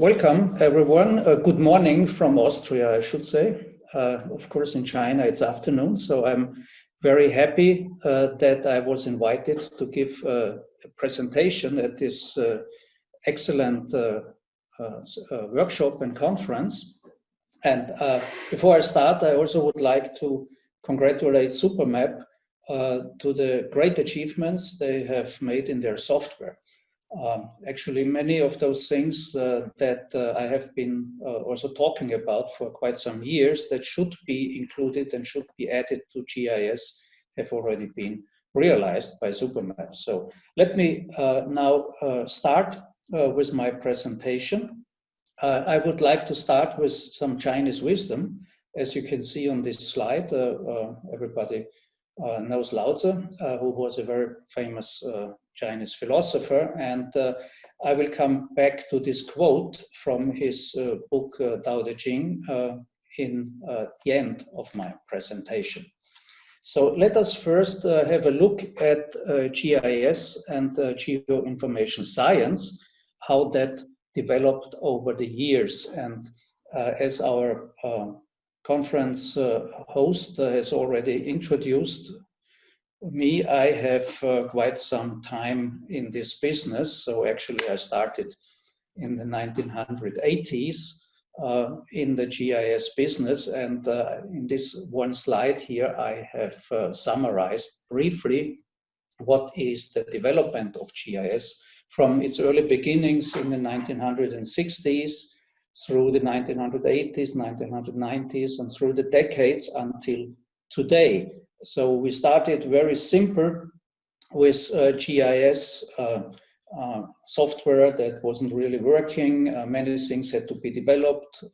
Welcome, everyone. Good morning from Austria, I should say. Of course, in China, it's afternoon, so I'm very happy that I was invited to give a presentation at this excellent workshop and conference. And before I start, I also would like to congratulate Supermap to the great achievements they have made in their software. Actually, many of those things that I have been also talking about for quite some years that should be included and should be added to GIS have already been realized by Supermap. So let me now start with my presentation. I would like to start with some Chinese wisdom. As you can see on this slide, everybody knows Lao Tzu, who was a very famous Chinese philosopher, and I will come back to this quote from his book Tao Te Ching in the end of my presentation. So let us first have a look at GIS and geoinformation science, how that developed over the years. And as our conference host has already introduced me, I have quite some time in this business. So actually I started in the 1980s in the GIS business. And in this one slide here, I have summarized briefly what is the development of GIS from its early beginnings in the 1960s through the 1980s, 1990s, and through the decades until today. So we started very simple with GIS software that wasn't really working. Many things had to be developed.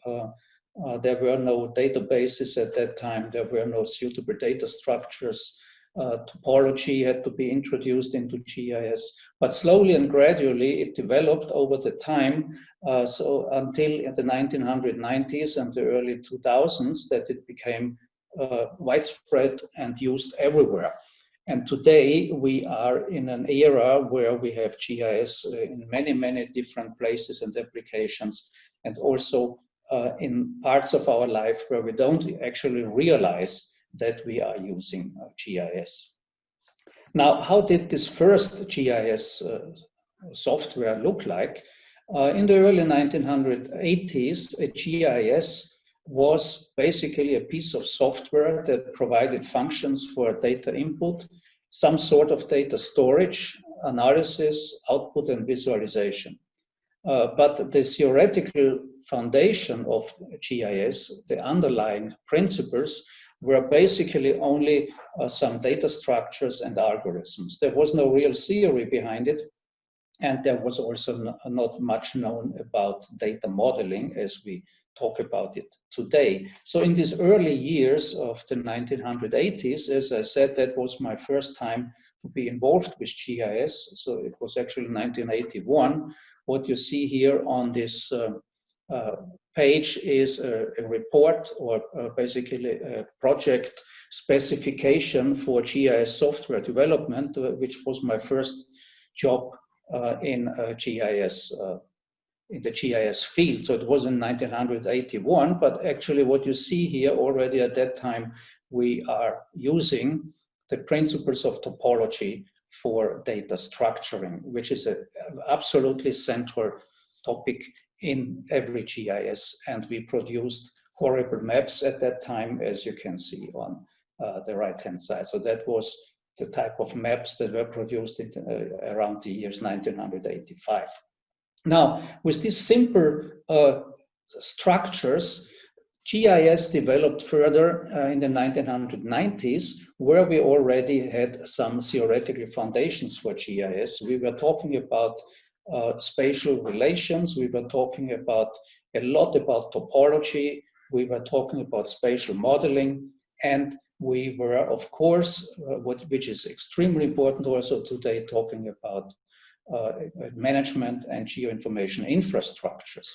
There were no databases at that time. There were no suitable data structures. Topology had to be introduced into GIS, but slowly and gradually it developed over the time, so until the 1990s and the early 2000s that it became widespread and used everywhere. And today we are in an era where we have GIS in many, many different places and applications, and also in parts of our life where we don't actually realize that we are using GIS. Now, how did this first GIS software look like? In the early 1980s, a GIS was basically a piece of software that provided functions for data input, some sort of data storage, analysis, output, and visualization. But the theoretical foundation of GIS, the underlying principles, were basically only some data structures and algorithms. There was no real theory behind it, and there was also not much known about data modeling as we talk about it today. So in these early years of the 1980s, as I said, that was my first time to be involved with GIS. So it was actually 1981. What you see here on this page is a report, or basically a project specification for GIS software development, which was my first job in GIS, in the GIS field. So it was in 1981, but actually what you see here already at that time, we are using the principles of topology for data structuring, which is an absolutely central topic in every GIS. And we produced horrible maps at that time, as you can see on the right-hand side. So that was the type of maps that were produced around the years 1985. Now, with these simple structures, GIS developed further in the 1990s, where we already had some theoretical foundations for GIS. We were talking about spatial relations. We were talking about a lot about topology. We were talking about spatial modeling, and we were, of course, which is extremely important also today, talking about management and geoinformation infrastructures.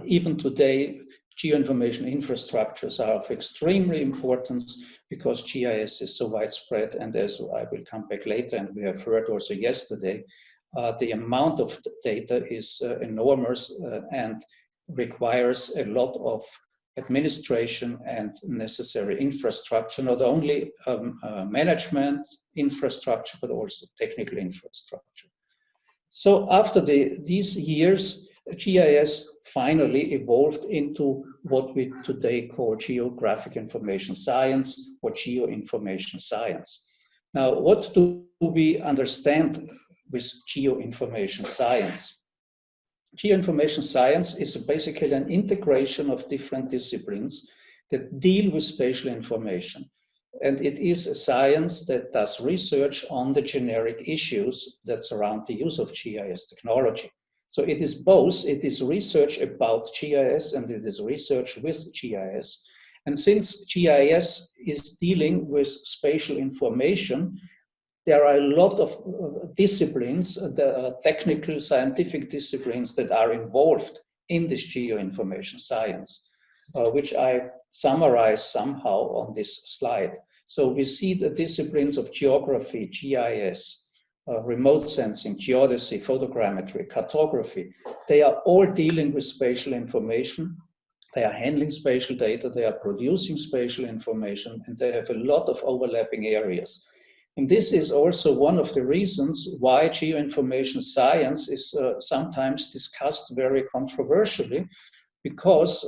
Even today, geoinformation infrastructures are of extremely importance because GIS is so widespread, and as I will come back later, and we have heard also yesterday, the amount of data is enormous and requires a lot of administration and necessary infrastructure, not only management infrastructure, but also technical infrastructure. So after these years, GIS finally evolved into what we today call geographic information science or geoinformation science. Now, what do we understand with geoinformation science? Geoinformation science is basically an integration of different disciplines that deal with spatial information. And it is a science that does research on the generic issues that surround the use of GIS technology. So it is both, it is research about GIS and it is research with GIS. And since GIS is dealing with spatial information, there are a lot of disciplines, the technical scientific disciplines that are involved in this geoinformation science, which I summarize somehow on this slide. So we see the disciplines of geography, GIS, remote sensing, geodesy, photogrammetry, cartography. They are all dealing with spatial information. They are handling spatial data, they are producing spatial information, and they have a lot of overlapping areas. And this is also one of the reasons why geoinformation science is sometimes discussed very controversially, because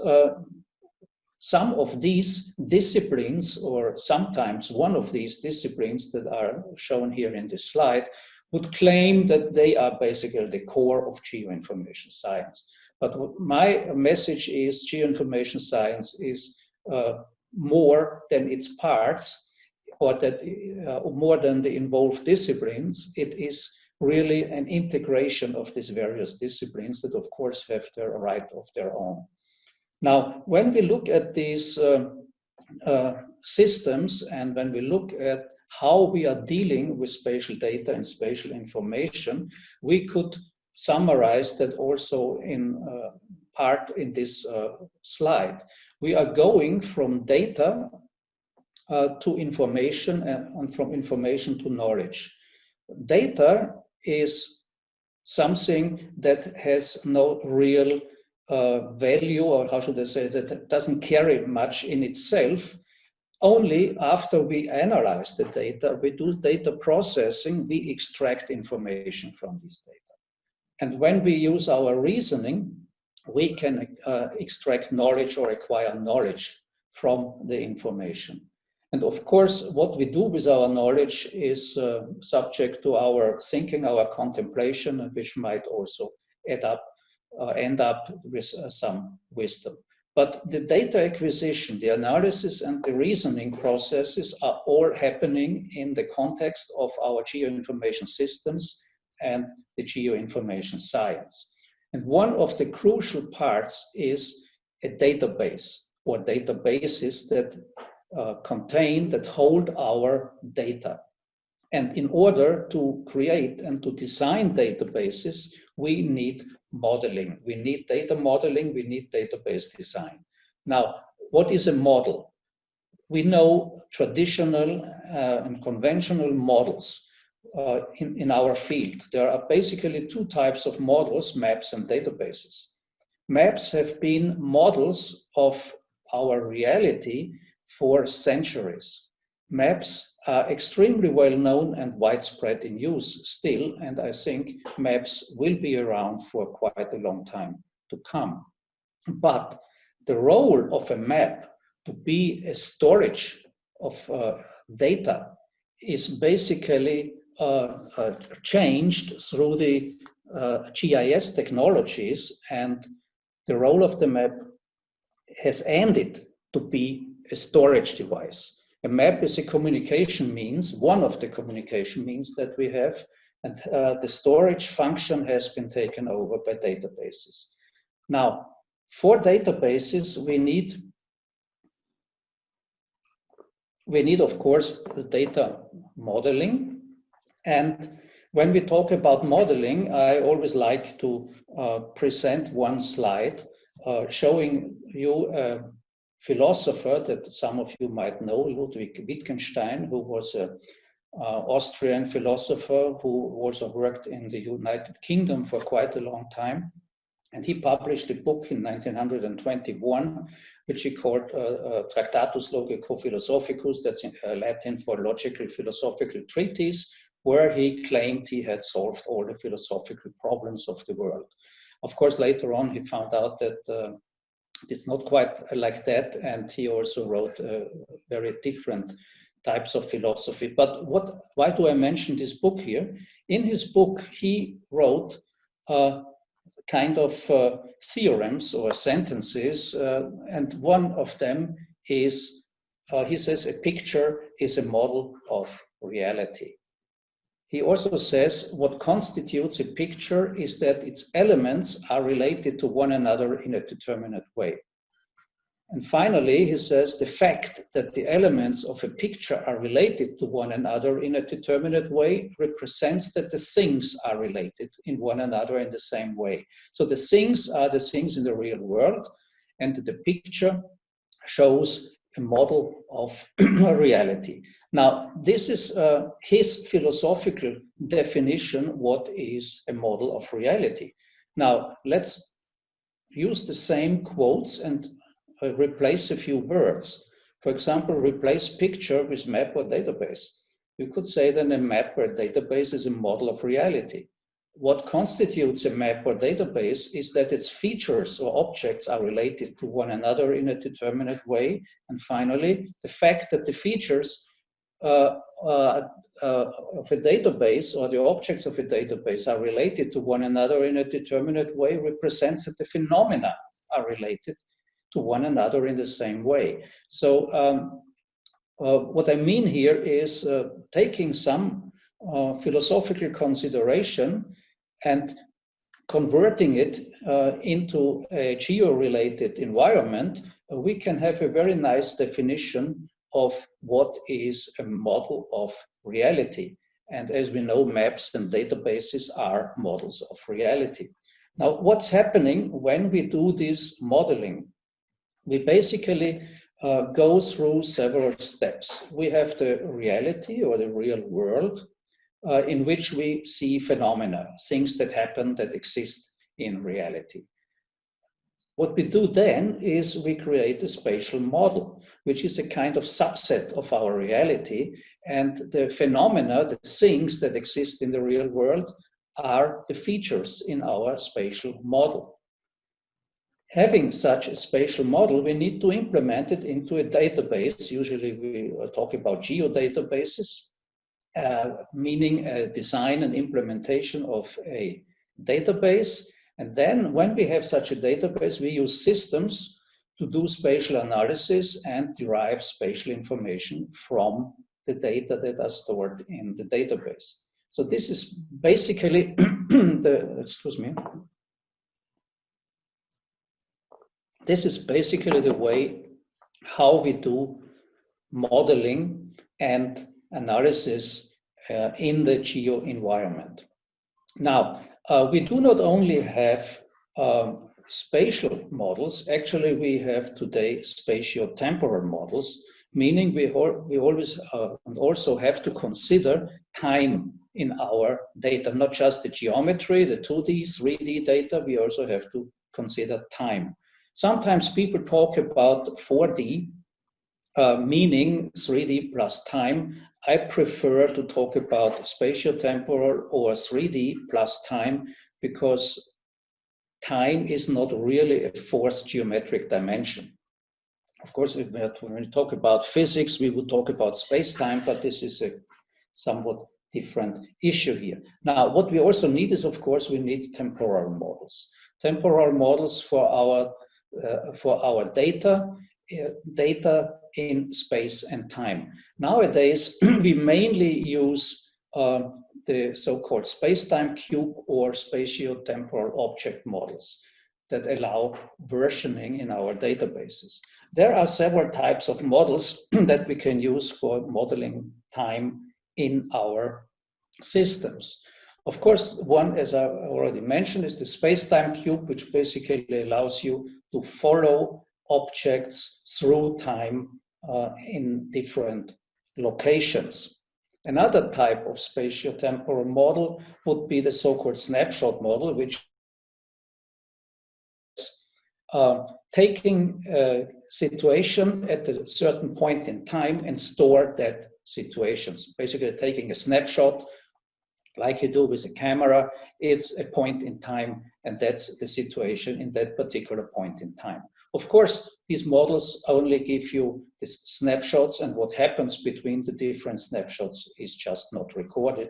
some of these disciplines, or sometimes one of these disciplines that are shown here in this slide, would claim that they are basically the core of geoinformation science. But my message is geoinformation science is more than its parts, or that more than the involved disciplines. It is really an integration of these various disciplines that of course have their right of their own. Now, when we look at these systems and when we look at how we are dealing with spatial data and spatial information, we could summarize that also in part in this slide. We are going from data to information and from information to knowledge. Data is something that has no real value, or how should I say, that doesn't carry much in itself. Only after we analyze the data, we do data processing, we extract information from these data. And when we use our reasoning, we can extract knowledge or acquire knowledge from the information. And of course, what we do with our knowledge is subject to our thinking, our contemplation, which might also end up with some wisdom. But the data acquisition, the analysis, and the reasoning processes are all happening in the context of our geoinformation systems and the geoinformation science. And one of the crucial parts is a database, or databases that contain, that hold our data. And in order to create and to design databases, we need modeling. We need data modeling, we need database design. Now, what is a model? We know traditional and conventional models in our field. There are basically two types of models, maps and databases. Maps have been models of our reality for centuries. Maps are extremely well known and widespread in use still, and I think maps will be around for quite a long time to come. But the role of a map to be a storage of data is basically changed through the GIS technologies, and the role of the map has ended to be a storage device. A map is a communication means, one of the communication means that we have, and the storage function has been taken over by databases. Now, for databases, we need of course the data modeling. And when we talk about modeling, I always like to present one slide showing you a philosopher that some of you might know, Ludwig Wittgenstein, who was a Austrian philosopher who also worked in the United Kingdom for quite a long time. And he published a book in 1921, which he called Tractatus Logico-Philosophicus, that's in Latin for logical philosophical treatise, where he claimed he had solved all the philosophical problems of the world. Of course, later on, he found out that it's not quite like that, and he also wrote very different types of philosophy. But why do I mention this book here? In his book, he wrote kind of theorems or sentences, and one of them is, he says, a picture is a model of reality. He also says what constitutes a picture is that its elements are related to one another in a determinate way. And finally, he says the fact that the elements of a picture are related to one another in a determinate way represents that the things are related in one another in the same way. So the things are the things in the real world, and the picture shows a model of reality. Now, this is his philosophical definition, what is a model of reality. Now, let's use the same quotes and replace a few words. For example, replace picture with map or database. You could say that a map or a database is a model of reality. What constitutes a map or database is that its features or objects are related to one another in a determinate way. And finally, the fact that the features of a database or the objects of a database are related to one another in a determinate way represents that the phenomena are related to one another in the same way. So what I mean here is taking some philosophical consideration and converting it into a geo-related environment, we can have a very nice definition of what is a model of reality. And as we know, maps and databases are models of reality. Now, what's happening when we do this modeling? We basically go through several steps. We have the reality or the real world, in which we see phenomena, things that happen that exist in reality. What we do then is we create a spatial model, which is a kind of subset of our reality, and the phenomena, the things that exist in the real world, are the features in our spatial model. Having such a spatial model, we need to implement it into a database. Usually we talk about geodatabases, meaning a design and implementation of a database. And then when we have such a database, we use systems to do spatial analysis and derive spatial information from the data that are stored in the database. So this is basically this is basically the way how we do modeling and analysis in the geo environment. Now, we do not only have spatial models, actually we have today spatio-temporal models, meaning we always and also have to consider time in our data, not just the geometry, the 2D, 3D data, we also have to consider time. Sometimes people talk about 4D, meaning 3D plus time. I prefer to talk about spatio-temporal or 3D plus time, because time is not really a fourth geometric dimension. Of course, when we talk about physics, we would talk about space-time, but this is a somewhat different issue here. Now, what we also need is, of course, we need temporal models. Temporal models for our data in space and time. Nowadays, we mainly use the so-called space-time cube or spatio-temporal object models that allow versioning in our databases. There are several types of models that we can use for modeling time in our systems. Of course, one, as I already mentioned, is the space-time cube, which basically allows you to follow objects through time in different locations. Another type of spatio-temporal model would be the so-called snapshot model, which taking a situation at a certain point in time and store that situations. Basically taking a snapshot like you do with a camera, it's a point in time, and that's the situation in that particular point in time. Of course, these models only give you these snapshots, and what happens between the different snapshots is just not recorded,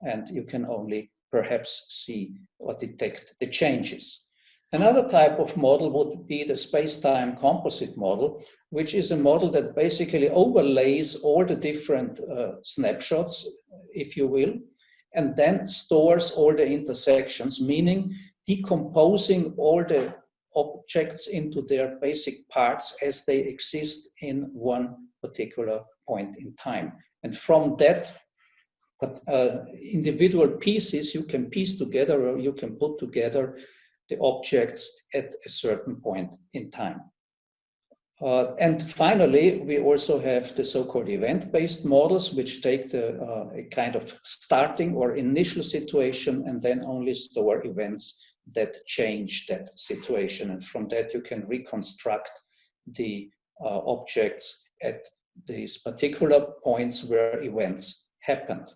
and you can only perhaps see or detect the changes. Another type of model would be the space-time composite model, which is a model that basically overlays all the different snapshots, if you will, and then stores all the intersections, meaning decomposing all the objects into their basic parts as they exist in one particular point in time. And from that, individual pieces you can piece together, or you can put together the objects at a certain point in time. And finally, we also have the so-called event-based models, which take a kind of starting or initial situation and then only store events that change that situation. And from that, you can reconstruct the objects at these particular points where events happened.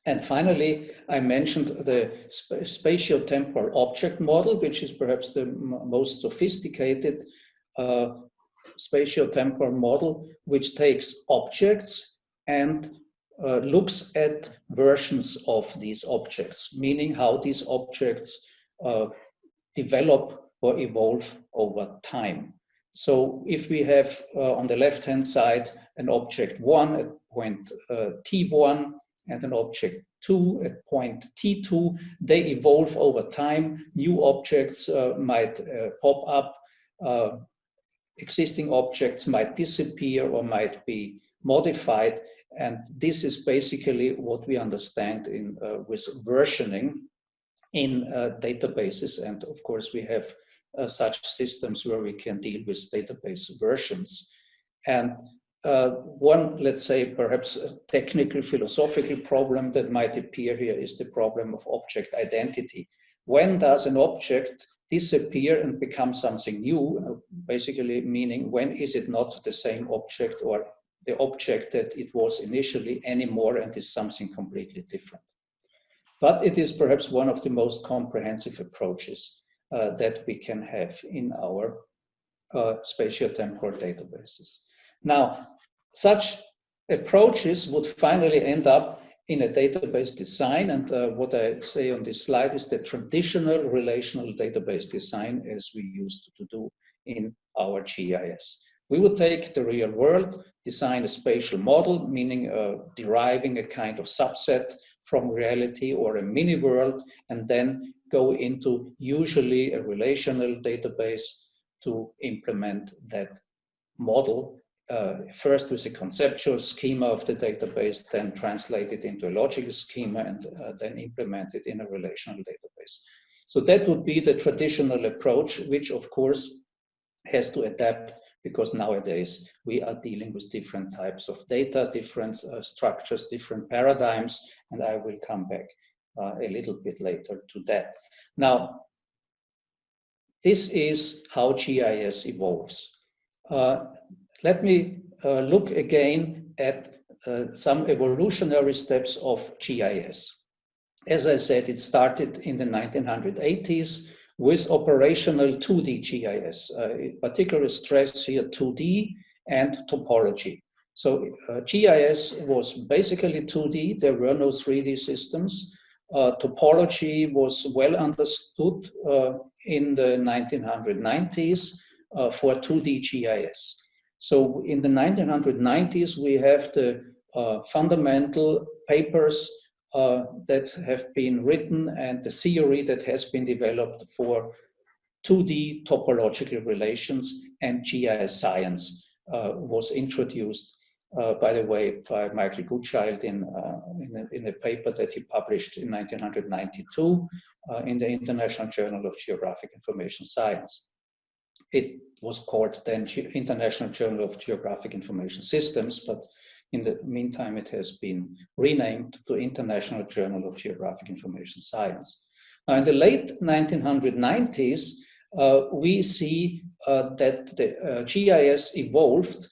And finally, I mentioned the spatio-temporal object model, which is perhaps the most sophisticated spatio-temporal model, which takes objects and looks at versions of these objects, meaning how these objects develop or evolve over time. So if we have on the left-hand side an object 1 at point T1 and an object 2 at point T2, they evolve over time. New objects might pop up. Existing objects might disappear or might be modified, and this is basically what we understand in with versioning in databases. And of course, we have such systems where we can deal with database versions. And one, let's say, perhaps a technical philosophical problem that might appear here is the problem of object identity. When does an object disappear and become something new, basically meaning when is it not the same object or the object that it was initially anymore and is something completely different. But it is perhaps one of the most comprehensive approaches that we can have in our spatio-temporal databases. Now, such approaches would finally end up in a database design, and what I say on this slide is the traditional relational database design as we used to do in our GIS. We would take the real world, design a spatial model, meaning deriving a kind of subset from reality or a mini world, and then go into usually a relational database to implement that model. First with a conceptual schema of the database, then translate it into a logical schema, and then implement it in a relational database. So that would be the traditional approach, which of course has to adapt because nowadays we are dealing with different types of data, different structures, different paradigms, and I will come back a little bit later to that. Now, this is how GIS evolves. Let me look again at some evolutionary steps of GIS. As I said, it started in the 1980s with operational 2D GIS, particular stress here 2D and topology. So GIS was basically 2D, there were no 3D systems. Topology was well understood in the 1990s for 2D GIS. So in the 1990s, we have the fundamental papers that have been written and the theory that has been developed for 2D topological relations, and GIS science was introduced, by the way, by Michael Goodchild in a paper that he published in 1992 in the International Journal of Geographic Information Science. It was called then International Journal of Geographic Information Systems, but In the meantime, it has been renamed to International Journal of Geographic Information Science. Now, in the late 1990s, we see that the GIS evolved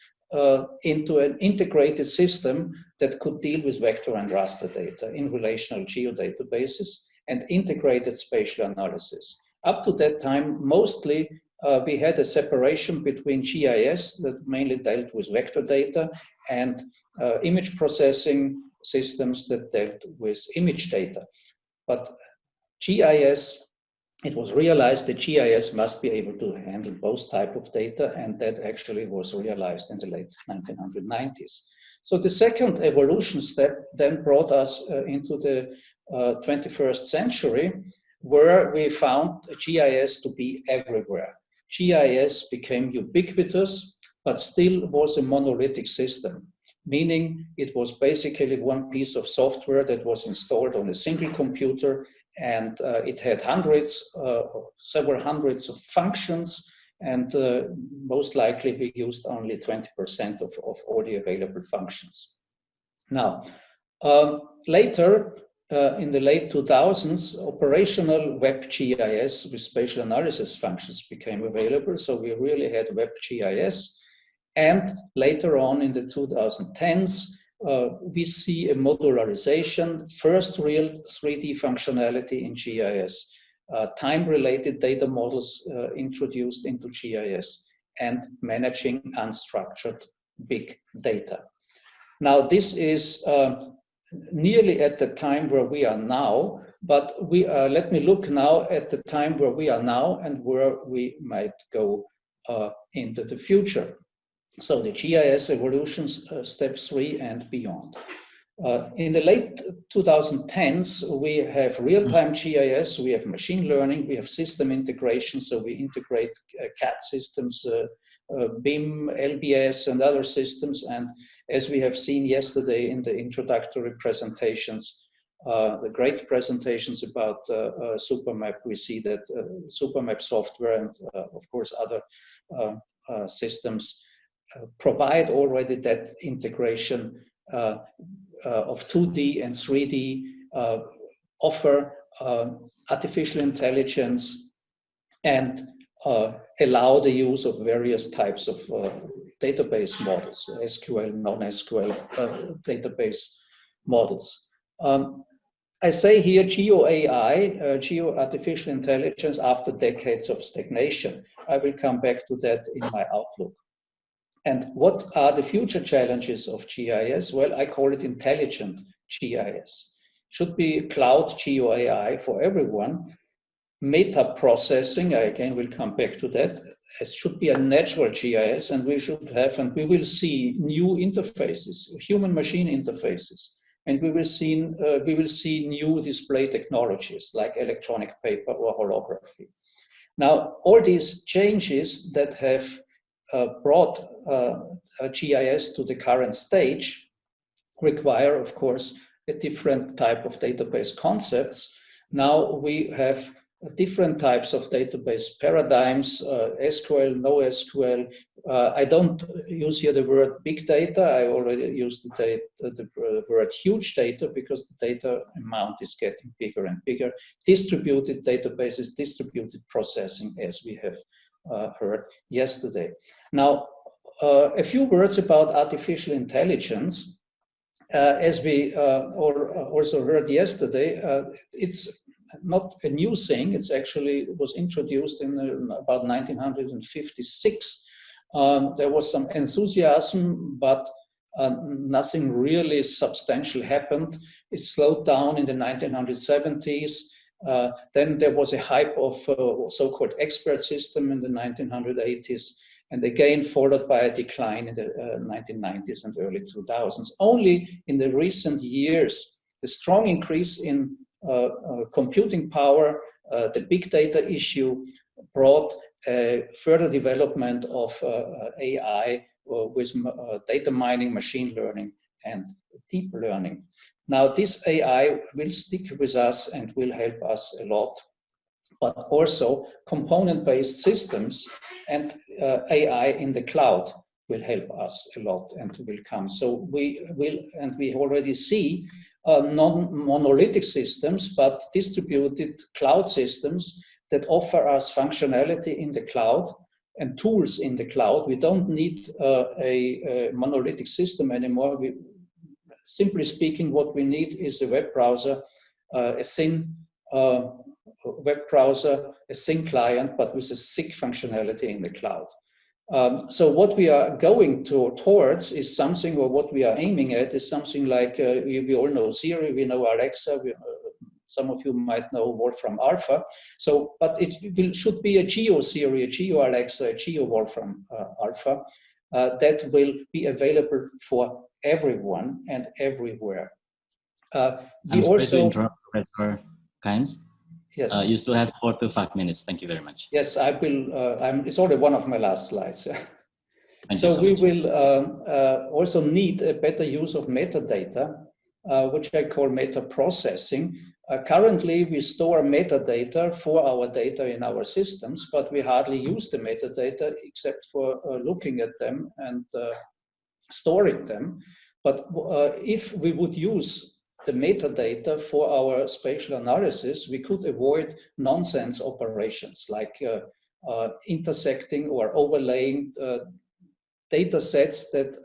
into an integrated system that could deal with vector and raster data in relational geodatabases and integrated spatial analysis. Up to that time, mostly we had a separation between GIS that mainly dealt with vector data and image processing systems that dealt with image data. But GIS, it was realized that GIS must be able to handle both types of data, and that actually was realized in the late 1990s. So the second evolution step then brought us into the 21st century, where we found GIS to be everywhere. GIS became ubiquitous, but still was a monolithic system, meaning it was basically one piece of software that was installed on a single computer, and it had several hundreds of functions, and most likely we used only 20% of all the available functions. Now, later, in the late 2000s, operational web GIS with spatial analysis functions became available. So we really had web GIS. And later on in the 2010s, we see a modularization, first real 3D functionality in GIS, time-related data models introduced into GIS, and managing unstructured big data. Now, this is nearly at the time where we are now, but let me look now at the time where we are now and where we might go into the future. So the GIS evolution, step 3 and beyond. In the late 2010s, we have real-time GIS, we have machine learning, we have system integration, so we integrate CAD systems, BIM, LBS, and other systems. And as we have seen yesterday in the introductory presentations, the great presentations about SuperMap, we see that SuperMap software and, of course, other systems provide already that integration of 2D and 3D, offer artificial intelligence, and allow the use of various types of database models, SQL, non-SQL database models. I say here GeoAI, Geo-Artificial Intelligence after decades of stagnation. I will come back to that in my outlook. And what are the future challenges of GIS? Well, I call it intelligent GIS. Should be cloud GeoAI for everyone. Meta processing, I again will come back to that. It should be a natural GIS, and we should have, and we will see new interfaces, human-machine interfaces, and we will see new display technologies like electronic paper or holography. Now, all these changes that have brought GIS to the current stage require, of course, a different type of database concepts. Now we have different types of database paradigms, SQL, NoSQL. I don't use here the word big data. I already used the word huge data because the data amount is getting bigger and bigger. Distributed databases, distributed processing, as we have heard yesterday. Now, a few words about artificial intelligence. As we also heard yesterday, it's not a new thing. It's actually was introduced in about 1956. There was some enthusiasm, but nothing really substantial happened. It slowed down in the 1970s. Then there was a hype of so-called expert system in the 1980s, and again followed by a decline in the 1990s and early 2000s. Only in the recent years, the strong increase in computing power, the big data issue brought a further development of AI with data mining, machine learning, and deep learning. Now, this AI will stick with us and will help us a lot, but also component-based systems and AI in the cloud will help us a lot and will come. So we will, and we already see non-monolithic systems, but distributed cloud systems that offer us functionality in the cloud and tools in the cloud. We don't need a monolithic system anymore. Simply speaking, what we need is a web browser, a thin web browser, a thin client, but with a thick functionality in the cloud. So what we are going towards is something, or what we are aiming at is something like, we all know Siri, we know Alexa, some of you might know Wolfram Alpha. So, but it should be a Geo Siri, a Geo Alexa, a Geo Wolfram Alpha that will be available for everyone and everywhere. I'm sorry to interrupt, Professor Kainz. Yes. You still have 4 to 5 minutes. Thank you very much. Yes, I will. It's already one of my last slides. So we will also need a better use of metadata, which I call meta processing. Currently, we store metadata for our data in our systems, but we hardly use the metadata except for looking at them and storing them. But if we would use the metadata for our spatial analysis, we could avoid nonsense operations like intersecting or overlaying data sets that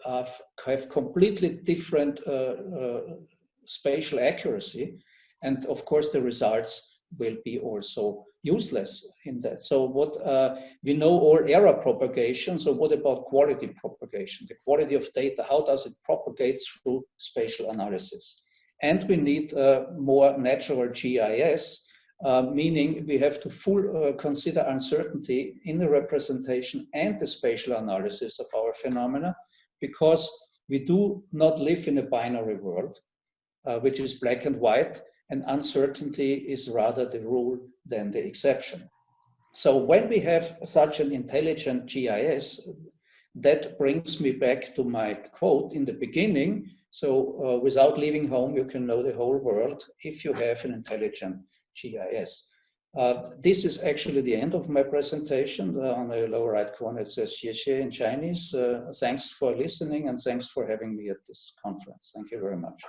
have completely different spatial accuracy. And of course, the results will be also useless in that. So what we know all error propagation. So what about quality propagation? The quality of data, how does it propagate through spatial analysis? And we need more natural GIS, meaning we have to consider uncertainty in the representation and the spatial analysis of our phenomena, because we do not live in a binary world, which is black and white, and uncertainty is rather the rule than the exception. So when we have such an intelligent GIS, that brings me back to my quote in the beginning. So without leaving home, you can know the whole world if you have an intelligent GIS. This is actually the end of my presentation. On the lower right corner, it says "Xie in Chinese. Thanks for listening and thanks for having me at this conference. Thank you very much.